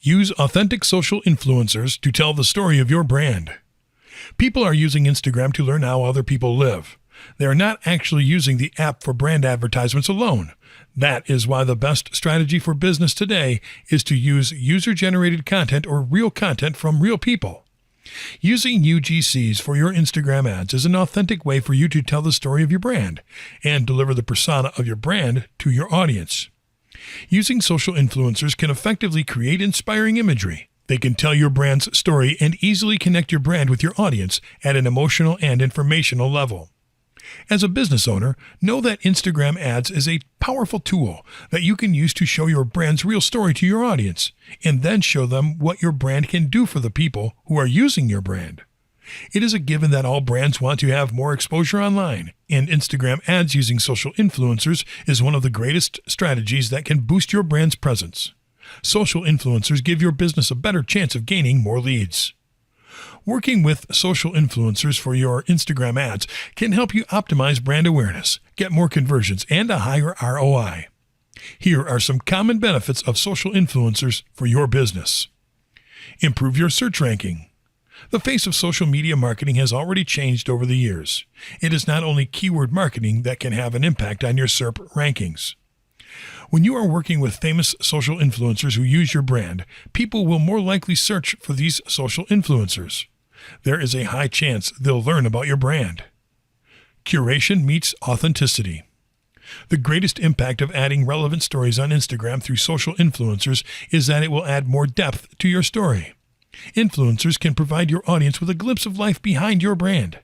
Use authentic social influencers to tell the story of your brand. People are using Instagram to learn how other people live. They are not actually using the app for brand advertisements alone. That is why the best strategy for business today is to use user-generated content or real content from real people. Using UGCs for your Instagram ads is an authentic way for you to tell the story of your brand and deliver the persona of your brand to your audience. Using social influencers can effectively create inspiring imagery. They can tell your brand's story and easily connect your brand with your audience at an emotional and informational level. As a business owner, know that Instagram ads is a powerful tool that you can use to show your brand's real story to your audience, and then show them what your brand can do for the people who are using your brand. It is a given that all brands want to have more exposure online, and Instagram ads using social influencers is one of the greatest strategies that can boost your brand's presence. Social influencers give your business a better chance of gaining more leads. Working with social influencers for your Instagram ads can help you optimize brand awareness, get more conversions, and a higher ROI. Here are some common benefits of social influencers for your business. Improve your search ranking. The face of social media marketing has already changed over the years. It is not only keyword marketing that can have an impact on your SERP rankings. When you are working with famous social influencers who use your brand, people will more likely search for these social influencers. There is a high chance they'll learn about your brand. Curation meets authenticity. The greatest impact of adding relevant stories on Instagram through social influencers is that it will add more depth to your story. Influencers can provide your audience with a glimpse of life behind your brand.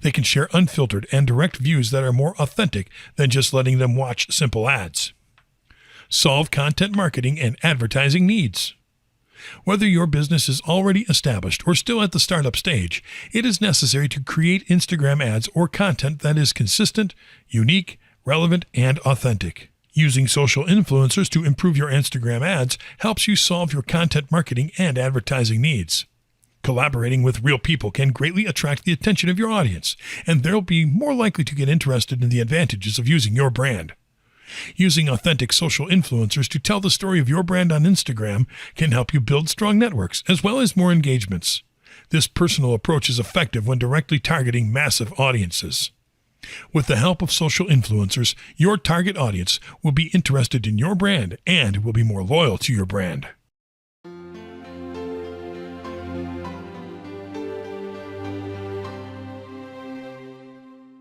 They can share unfiltered and direct views that are more authentic than just letting them watch simple ads. Solve content marketing and advertising needs. Whether your business is already established or still at the startup stage, it is necessary to create Instagram ads or content that is consistent, unique, relevant, and authentic. Using social influencers to improve your Instagram ads helps you solve your content marketing and advertising needs. Collaborating with real people can greatly attract the attention of your audience, and they'll be more likely to get interested in the advantages of using your brand. Using authentic social influencers to tell the story of your brand on Instagram can help you build strong networks as well as more engagements. This personal approach is effective when directly targeting massive audiences. With the help of social influencers, your target audience will be interested in your brand and will be more loyal to your brand.